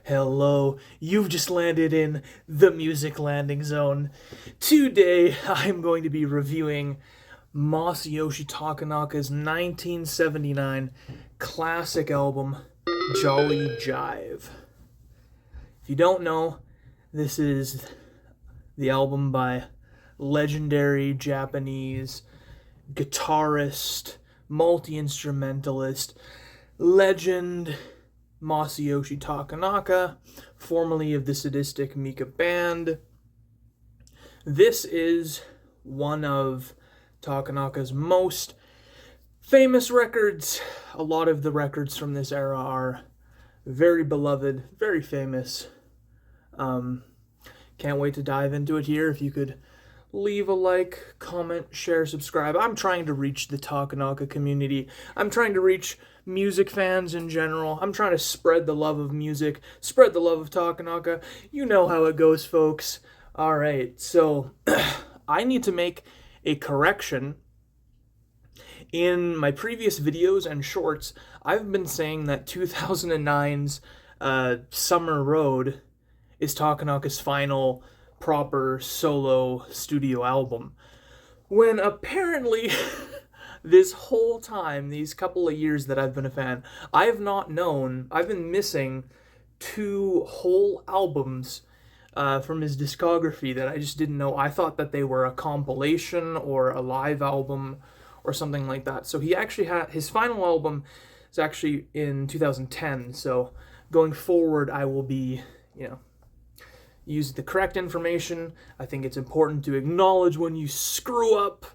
Hello, you've just landed in the music landing zone. Today, I'm going to be reviewing Masayoshi Takanaka's 1979 classic album, Jolly Jive. If you don't know, this is the album by legendary Japanese guitarist, multi-instrumentalist, legend Masayoshi Takanaka, formerly of the sadistic Mika Band. This is one of Takanaka's most famous records. A lot of the records from this era are very beloved, very famous. Can't wait to dive into it here. If you could leave a like, comment, share, subscribe. I'm trying to reach the Takanaka community. I'm trying to reach music fans in general. I'm trying to spread the love of music, spread the love of Takanaka. You know how it goes, folks. All right, so I need to make a correction. In my previous videos and shorts, I've been saying that 2009's Summer Road is Takanaka's final proper solo studio album, when apparently this whole time, these couple of years that I've been a fan, I've been missing two whole albums from his discography that I just didn't know. I thought that they were a compilation or a live album or something like that. So he actually had his final album is actually in 2010. So going forward, I will be, use the correct information. I think it's important to acknowledge when you screw up,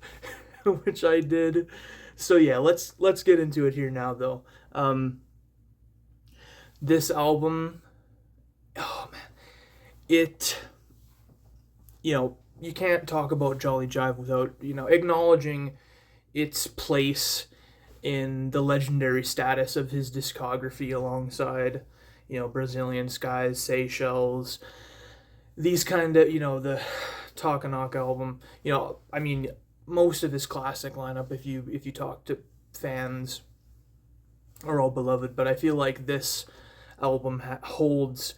which I did. So yeah, let's get into it here now, though. This album, oh man, you can't talk about Jolly Jive without, acknowledging its place in the legendary status of his discography alongside, Brazilian Skies, Seychelles, these kind of, the Takanaka album, most of his classic lineup, if you talk to fans, are all beloved, but I feel like this album holds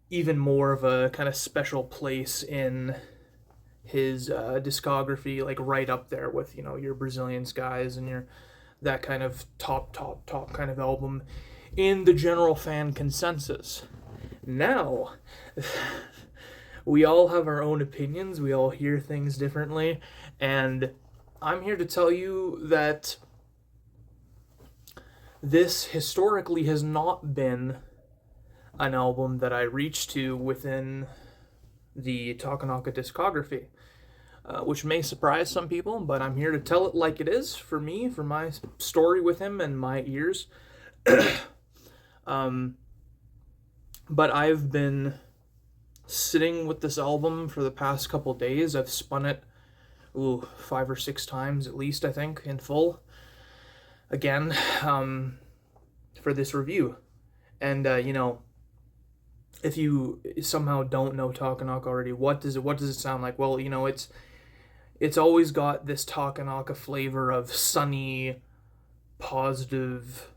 even more of a kind of special place in his discography, like right up there with, your Brazilian Skies and your that kind of top kind of album in the general fan consensus. Now, we all have our own opinions, we all hear things differently, and I'm here to tell you that this historically has not been an album that I reached to within the Takanaka discography, which may surprise some people, but I'm here to tell it like it is for me, for my story with him and my ears. But I've been sitting with this album for the past couple days. I've spun it 5 or 6 times at least, I think, in full again, for this review. And if you somehow don't know Takanaka already, what does it sound like? Well, it's always got this Takanaka flavor of sunny, positive,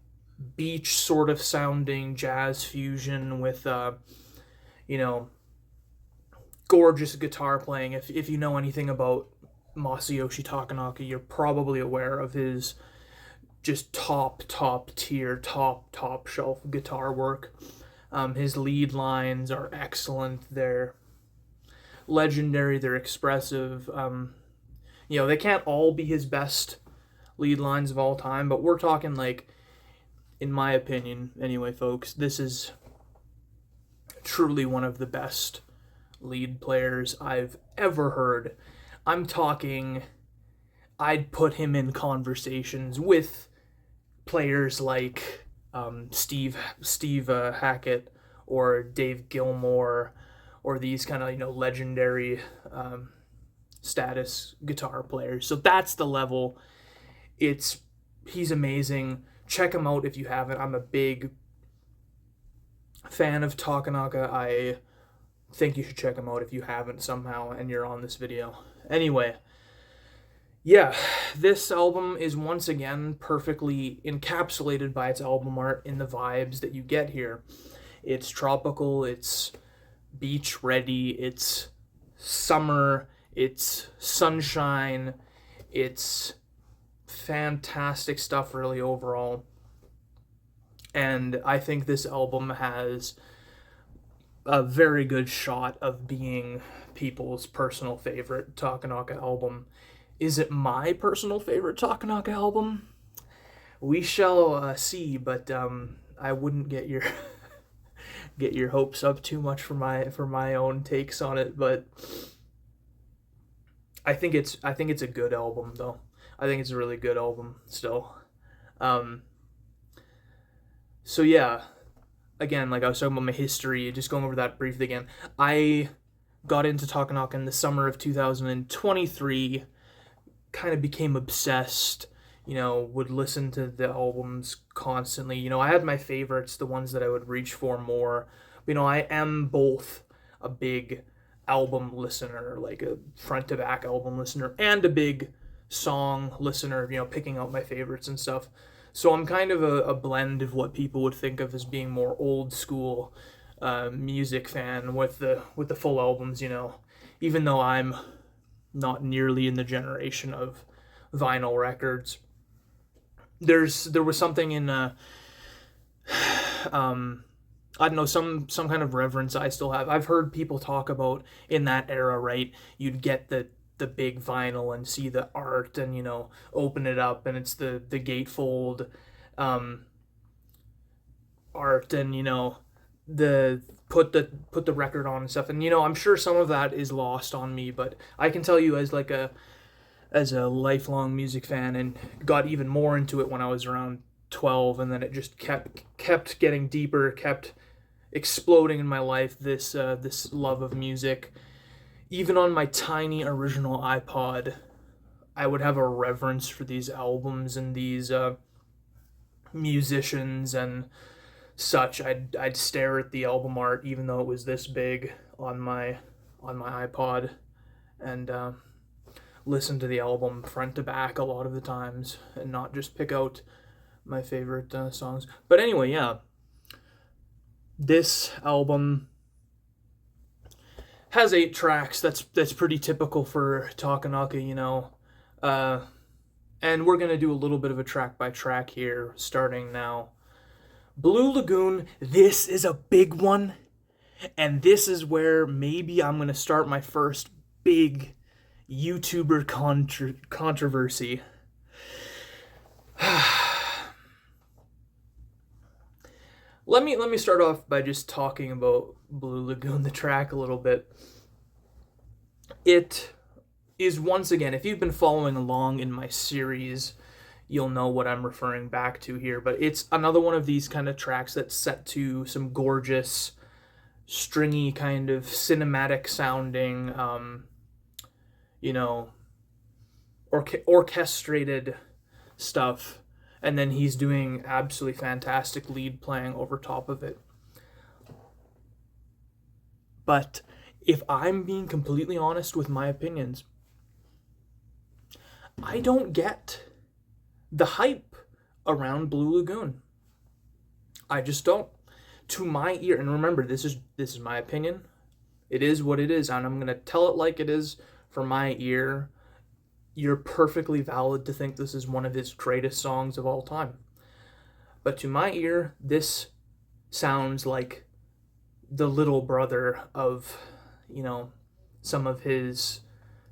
beach sort of sounding jazz fusion with gorgeous guitar playing. If you know anything about Masayoshi Takanaka, you're probably aware of his just top tier, top shelf guitar work. His lead lines are excellent. They're legendary. They're expressive. They can't all be his best lead lines of all time, but we're talking, like, in my opinion, anyway, folks, this is truly one of the best lead players I've ever heard. I'm talking, I'd put him in conversations with players like Steve Hackett or Dave Gilmour, or these kind of legendary status guitar players. So that's the level. He's amazing. Check him out if you haven't. I'm a big fan of Takanaka. I think you should check him out if you haven't somehow and you're on this video. Anyway, yeah, this album is once again perfectly encapsulated by its album art in the vibes that you get here. It's tropical, it's beach ready, it's summer, it's sunshine, it's fantastic stuff really overall. And I think this album has a very good shot of being people's personal favorite Takanaka album. Is it my personal favorite Takanaka album? We shall see, but I wouldn't get your get your hopes up too much for my own takes on it. But I think it's a good album though. I think it's a really good album still. So yeah, again, like I was talking about my history, just going over that briefly again. I got into Takanaka in the summer of 2023, kind of became obsessed, would listen to the albums constantly. I had my favorites, the ones that I would reach for more. I am both a big album listener, like a front to back album listener, and a big song listener, picking out my favorites and stuff. So I'm kind of a blend of what people would think of as being more old school music fan with the full albums, even though I'm not nearly in the generation of vinyl records. There was something in I don't know, some kind of reverence I still have. I've heard people talk about in that era, right? You'd get the big vinyl and see the art and open it up and it's the gatefold art and the put the record on and stuff, and I'm sure some of that is lost on me, but I can tell you as a lifelong music fan, and got even more into it when I was around 12, and then it just kept getting deeper, kept exploding in my life, this love of music. Even on my tiny original iPod, I would have a reverence for these albums and these musicians and such. I'd stare at the album art even though it was this big on my iPod, and listen to the album front to back a lot of the times, and not just pick out my favorite songs. But anyway, yeah, this album has 8 tracks. That's pretty typical for Takanaka, and we're gonna do a little bit of a track by track here, starting now. Blue Lagoon. This is a big one, and this is where maybe I'm gonna start my first big YouTuber controversy. Let me start off by just talking about Blue Lagoon, the track, a little bit. It is, once again, if you've been following along in my series, you'll know what I'm referring back to here, but it's another one of these kind of tracks that's set to some gorgeous, stringy, kind of cinematic sounding, orchestrated stuff, and then he's doing absolutely fantastic lead playing over top of it. But if I'm being completely honest with my opinions, I don't get the hype around Blue Lagoon. I just don't. To my ear, and remember, this is my opinion. It is what it is, and I'm gonna tell it like it is. For my ear, you're perfectly valid to think this is one of his greatest songs of all time. But to my ear, this sounds like the little brother of, some of his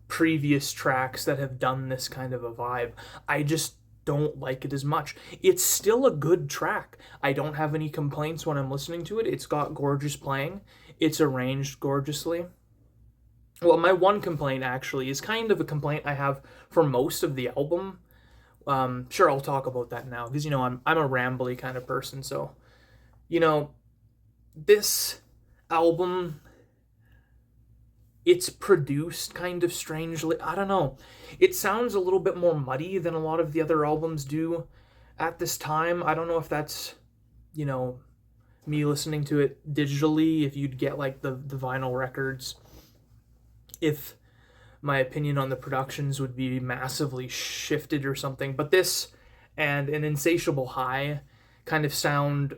previous tracks that have done this kind of a vibe. I just don't like it as much. It's still a good track. I don't have any complaints when I'm listening to it. It's got gorgeous playing. It's arranged gorgeously. Well, my one complaint actually is kind of a complaint I have for most of the album. Sure, I'll talk about that now because I'm a rambly kind of person. So, this album, it's produced kind of strangely. I don't know. It sounds a little bit more muddy than a lot of the other albums do at this time. I don't know if that's, me listening to it digitally, if you'd get like the vinyl records, if my opinion on the productions would be massively shifted or something. But this and An Insatiable High kind of sound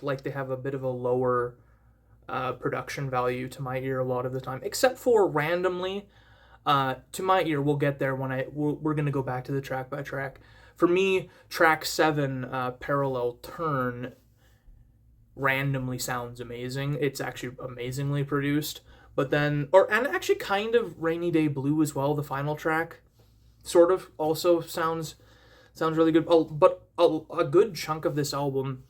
like they have a bit of a lower production value to my ear a lot of the time, except for randomly. To my ear, we'll get there when we're gonna go back to the track by track. For me, track 7, Parallel Turn, randomly sounds amazing. It's actually amazingly produced. But then, and actually kind of Rainy Day Blue as well, the final track, sort of also sounds really good. But a good chunk of this album,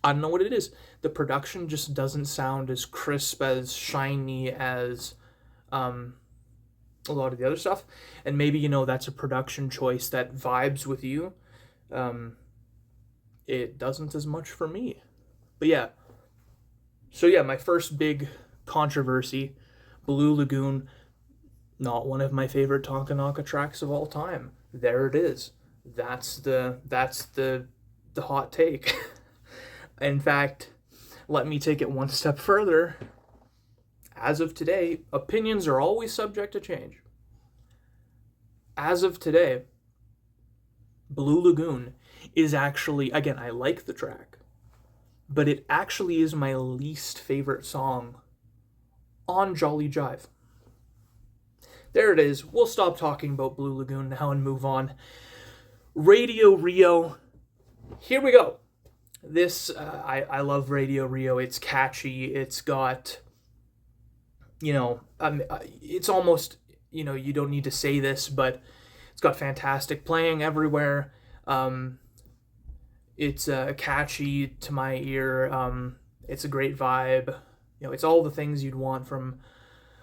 I don't know what it is. The production just doesn't sound as crisp, as shiny as a lot of the other stuff. And maybe, that's a production choice that vibes with you. It doesn't as much for me. But yeah. So yeah, my first big controversy, Blue Lagoon, not one of my favorite Takanaka tracks of all time. There it is. That's the hot take. In fact, let me take it one step further. As of today, opinions are always subject to change. As of today, Blue Lagoon is actually, again, I like the track, but it actually is my least favorite song on Jolly Jive. There it is. We'll stop talking about Blue Lagoon now and move on. Radio Rio. Here we go. This, I love Radio Rio. It's catchy. It's got, it's almost, you don't need to say this, but it's got fantastic playing everywhere. It's catchy to my ear. It's a great vibe. It's all the things you'd want from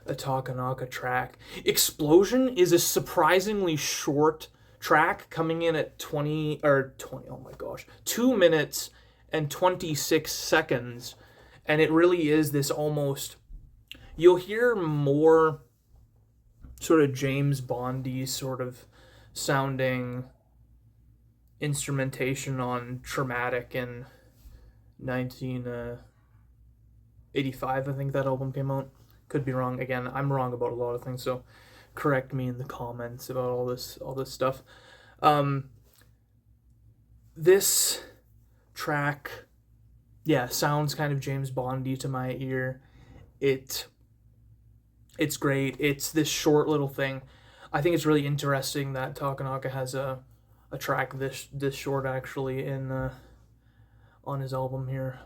a Takanaka track. Explosion is a surprisingly short track, coming in at 2 minutes and 26 seconds. And it really is this almost, you'll hear more sort of James Bondy sort of sounding instrumentation on Traumatic in 1985, I think that album came out. Could be wrong. Again, I'm wrong about a lot of things, so correct me in the comments about all this stuff. This track, sounds kind of James Bondy to my ear. It's great. It's this short little thing. I think it's really interesting that Takanaka has a track this short actually in on his album here.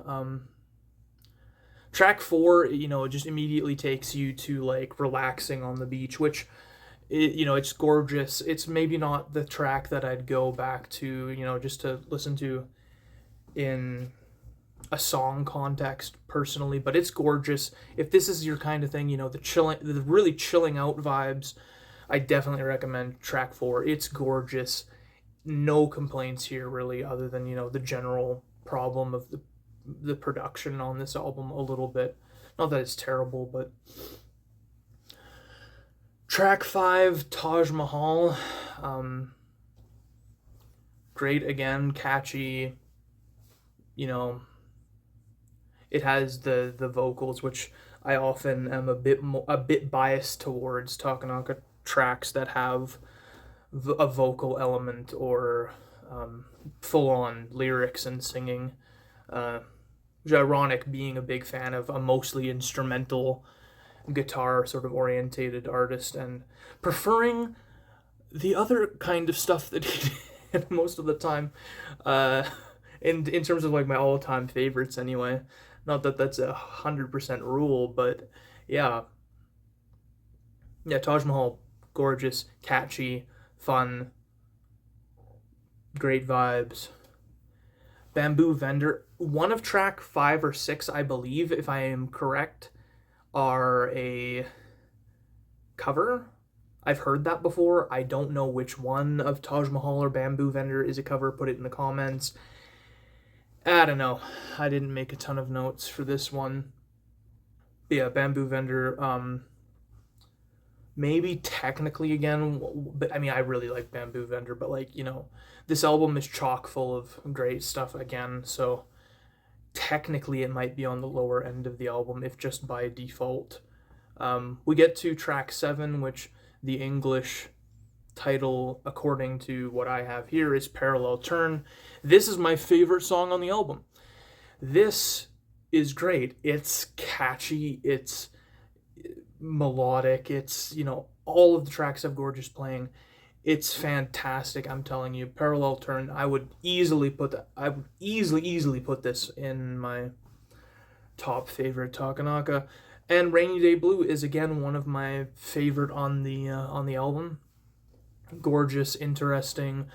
Track 4, it just immediately takes you to like relaxing on the beach, which it's gorgeous. It's maybe not the track that I'd go back to, just to listen to in a song context personally, but it's gorgeous. If this is your kind of thing, the really chilling out vibes, I definitely recommend track 4. It's gorgeous. No complaints here really, other than, the general problem of the production on this album a little bit. Not that it's terrible, but track 5, Taj Mahal, great again, catchy. It has the vocals, which I often am a bit biased towards Takanaka tracks that have a vocal element or full-on lyrics and singing. Which is ironic, being a big fan of a mostly instrumental guitar sort of orientated artist and preferring the other kind of stuff that he did most of the time. In terms of like my all-time favorites anyway. Not that that's 100% rule, but yeah. Yeah, Taj Mahal, gorgeous, catchy, fun, great vibes. Bamboo Vendor, one of track 5 or 6, I believe, if I am correct, are a cover. I've heard that before. I don't know which one of Taj Mahal or Bamboo Vendor is a cover. Put it in the comments. I don't know. I didn't make a ton of notes for this one. But yeah, Bamboo Vendor, maybe technically again, but I mean, I really like Bamboo Vendor, but like, this album is chock full of great stuff again, so technically it might be on the lower end of the album, if just by default. We get to track 7, which the English title, according to what I have here, is Parallel Turn. This is my favorite song on the album. This is great. It's catchy, it's melodic, it's, all of the tracks have gorgeous playing. It's fantastic, I'm telling you. Parallel Turn, I would easily put this in my top favorite Takanaka. And Rainy Day Blue is again one of my favorite on the album. Gorgeous, interesting,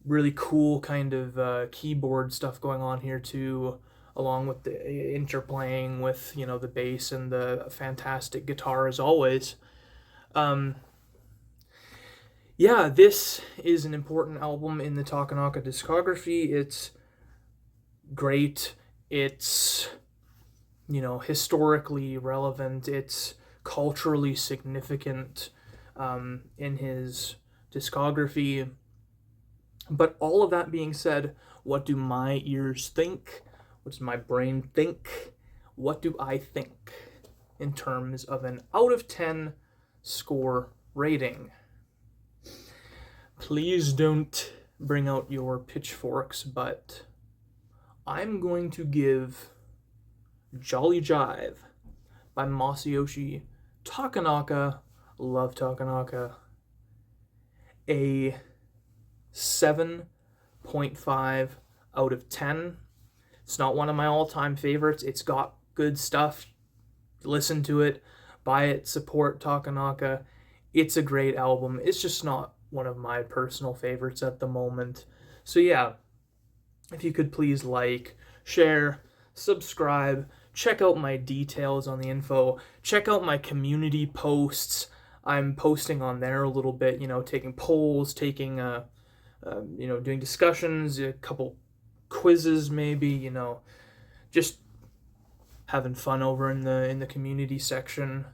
really cool kind of keyboard stuff going on here too, along with the interplaying with the bass and the fantastic guitar as always. Yeah, this is an important album in the Takanaka discography. It's great. It's historically relevant. It's culturally significant in his discography. But all of that being said, what do my ears think? What does my brain think? What do I think in terms of an out of 10 score rating? Please don't bring out your pitchforks, but I'm going to give Jolly Jive by Masayoshi Takanaka, love Takanaka, a 7.5 out of 10. It's not one of my all-time favorites. It's got good stuff. Listen to it, buy it, support Takanaka. It's a great album. It's just not one of my personal favorites at the moment. So yeah, if you could please like, share, subscribe, check out my details on the info, check out my community posts. I'm posting on there a little bit, taking polls, taking, doing discussions, a couple quizzes maybe, just having fun over in the community section.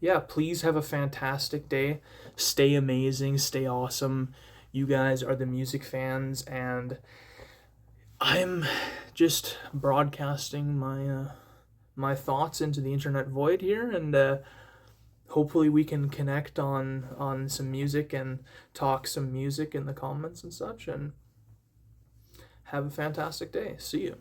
Yeah, please have a fantastic day. Stay amazing, stay awesome. You guys are the music fans, and I'm just broadcasting my thoughts into the internet void here, and hopefully we can connect on some music and talk some music in the comments and such, and have a fantastic day. See you.